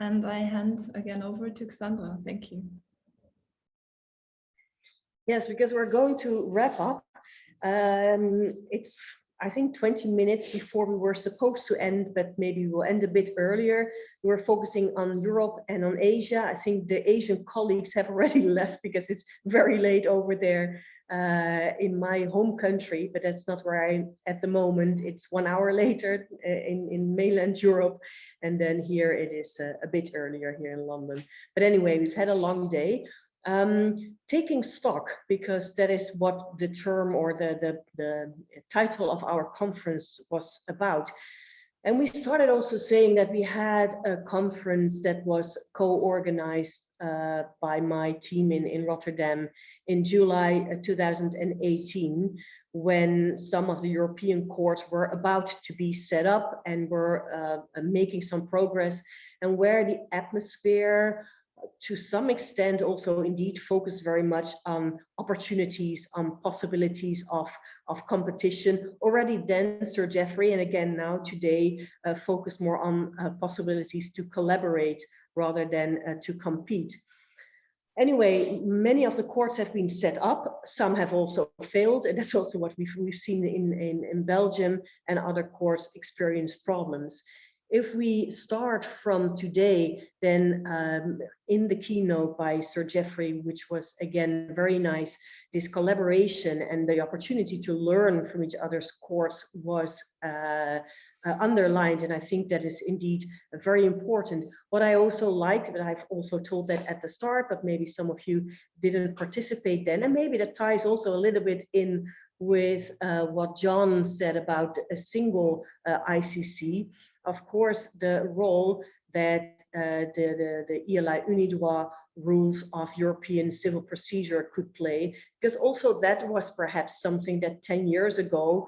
And I hand again over to Xandra. Thank you. Yes, because we're going to wrap up. It's, I think, 20 minutes before we were supposed to end, but maybe we'll end a bit earlier. We're focusing on Europe and on Asia. I think the Asian colleagues have already left because it's very late over there in my home country, but that's not where I'm at the moment. It's 1 hour later in mainland Europe. And then here it is a bit earlier here in London. But anyway, we've had a long day. Taking stock, because that is what the term or the title of our conference was about. And we started also saying that we had a conference that was co-organized by my team in Rotterdam in July 2018, when some of the European courts were about to be set up and were making some progress, and where the atmosphere to some extent also indeed focused very much on opportunities, on possibilities of competition. Already then Sir Geoffrey, and again now today, focused more on possibilities to collaborate rather than to compete. Anyway, many of the courts have been set up, some have also failed, and that's also what we've seen in Belgium, and other courts experience problems. If we start from today, then in the keynote by Sir Geoffrey, which was again very nice, this collaboration and the opportunity to learn from each other's courts was underlined, and I think that is indeed very important. What I also liked, but I've also told that at the start, but maybe some of you didn't participate then, and maybe that ties also a little bit in with what John said about a single ICC. Of course, the role that the ELI Unidroit rules of European civil procedure could play, because also that was perhaps something that 10 years ago,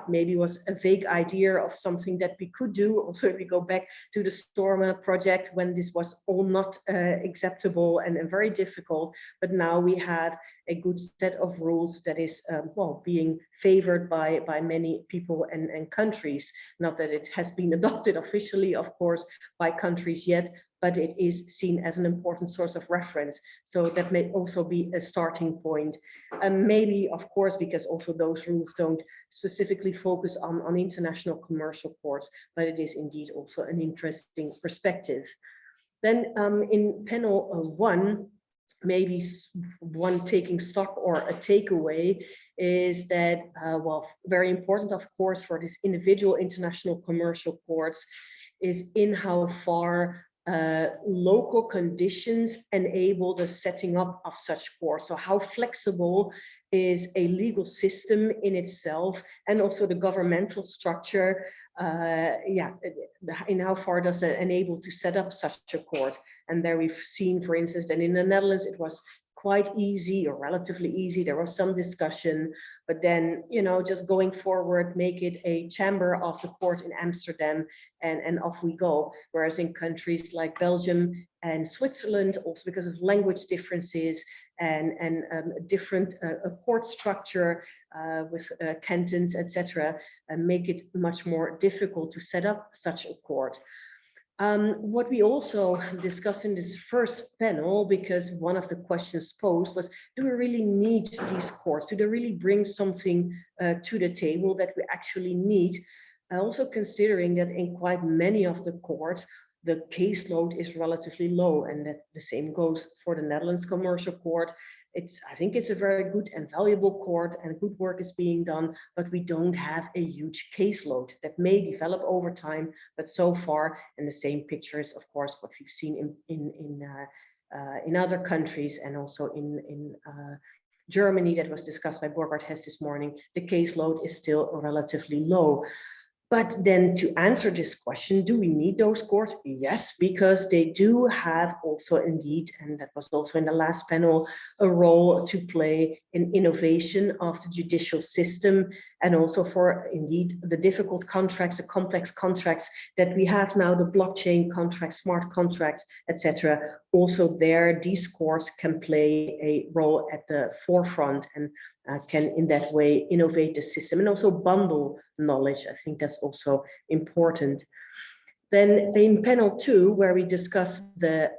maybe was a vague idea of something that we could do. Also, if we go back to the Storma project, when this was all not acceptable and very difficult, but now we have a good set of rules that is, well, being favored by many people and countries. Not that it has been adopted officially, of course, by countries yet, but it is seen as an important source of reference. So that may also be a starting point. And maybe, of course, because also those rules don't specifically focus on international commercial courts, but it is indeed also an interesting perspective. Then in panel 1, maybe one taking stock or a takeaway is that, well, very important, of course, for this individual international commercial courts is in how far local conditions enable the setting up of such courts. So how flexible is a legal system in itself, and also the governmental structure, in how far does it enable to set up such a court. And there we've seen, for instance, that in the Netherlands it was quite easy or relatively easy. There was some discussion, but then, you know, just going forward, make it a chamber of the court in Amsterdam, and off we go. Whereas in countries like Belgium and Switzerland, also because of language differences and different court structure with cantons, etc., make it much more difficult to set up such a court. What we also discussed in this first panel, because one of the questions posed was, do we really need these courts? Do they really bring something to the table that we actually need? Also considering that in quite many of the courts, the caseload is relatively low, and that the same goes for the Netherlands Commercial Court. I think it's a very good and valuable court, and good work is being done, but we don't have a huge caseload. That may develop over time, but so far, and the same picture is, of course, what we've seen in other countries, and also in Germany, that was discussed by Burkhard Hess this morning, the caseload is still relatively low. But then to answer this question, do we need those courts? Yes, because they do have also indeed, and that was also in the last panel, a role to play in innovation of the judicial system, and also for indeed the difficult contracts, the complex contracts that we have now, the blockchain contracts, smart contracts, etc. Also there, these courts can play a role at the forefront and can in that way innovate the system and also bundle knowledge. I think that's also important. Then in panel 2, where we discuss the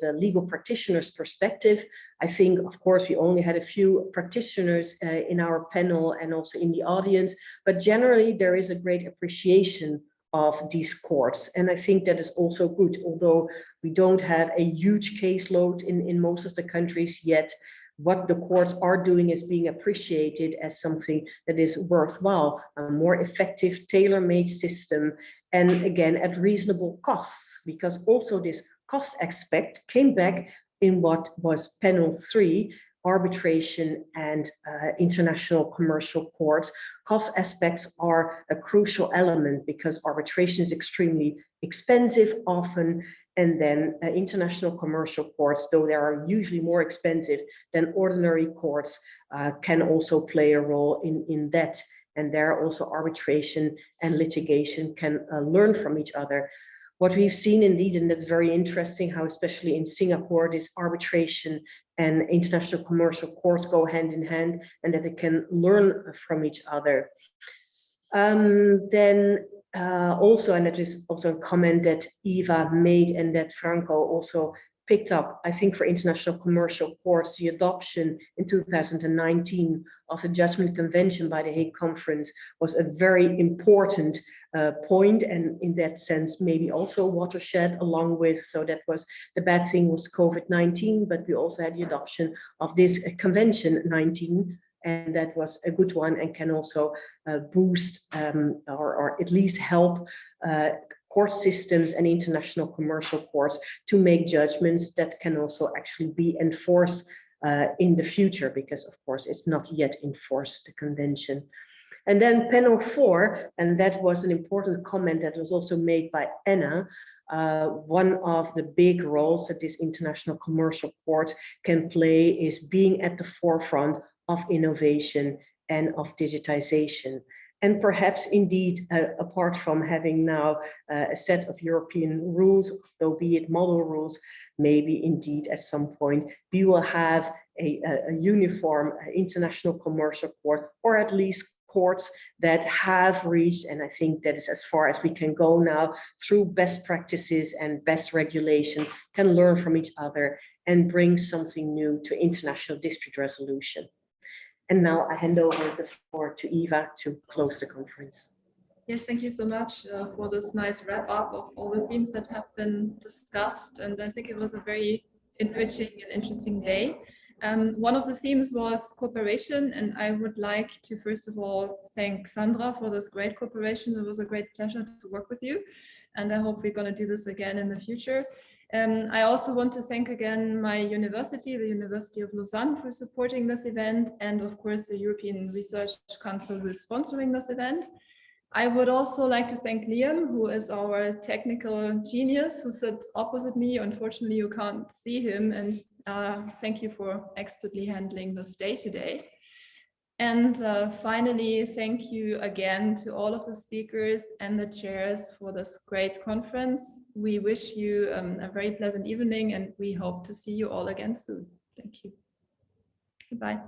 the legal practitioner's perspective, I think, of course, we only had a few practitioners in our panel and also in the audience, but generally there is a great appreciation of these courts. And I think that is also good, although we don't have a huge caseload in most of the countries yet. What the courts are doing is being appreciated as something that is worthwhile, a more effective, tailor-made system, and again, at reasonable costs, because also this cost aspect came back in what was panel 3, arbitration and international commercial courts. Cost aspects are a crucial element because arbitration is extremely expensive often, and then international commercial courts, though they are usually more expensive than ordinary courts, can also play a role in that. And there also arbitration and litigation can learn from each other. What we've seen indeed, and that's very interesting, how especially in Singapore, this arbitration and international commercial courts go hand in hand, and that they can learn from each other. Then also, and that is also a comment that Eva made and that Franco also picked up, I think for international commercial courts, the adoption in 2019 of a judgment convention by the Hague Conference was a very important point, and in that sense, maybe also a watershed along with, so that was, the bad thing was COVID-19, but we also had the adoption of this convention 19, and that was a good one and can also boost or at least help court systems and international commercial courts to make judgments that can also actually be enforced in the future, because of course it's not yet enforced, the convention. And then panel 4, and that was an important comment that was also made by Anna, one of the big roles that this international commercial court can play is being at the forefront of innovation and of digitization. And perhaps indeed, apart from having now a set of European rules, though be it model rules, maybe indeed at some point we will have a uniform international commercial court, or at least courts that have reached, and I think that is as far as we can go now, through best practices and best regulation, can learn from each other and bring something new to international dispute resolution. And now I hand over the floor to Eva to close the conference. Yes, thank you so much for this nice wrap up of all the themes that have been discussed. And I think it was a very enriching and interesting day. One of the themes was cooperation, and I would like to first of all thank Xandra for this great cooperation. It was a great pleasure to work with you, and I hope we're going to do this again in the future. I also want to thank again my university, the University of Lausanne, for supporting this event, and of course the European Research Council, who is sponsoring this event. I would also like to thank Liam, who is our technical genius, who sits opposite me. Unfortunately, you can't see him, and thank you for expertly handling this day today. And finally, thank you again to all of the speakers and the chairs for this great conference. We wish you a very pleasant evening, and we hope to see you all again soon. Thank you. Goodbye.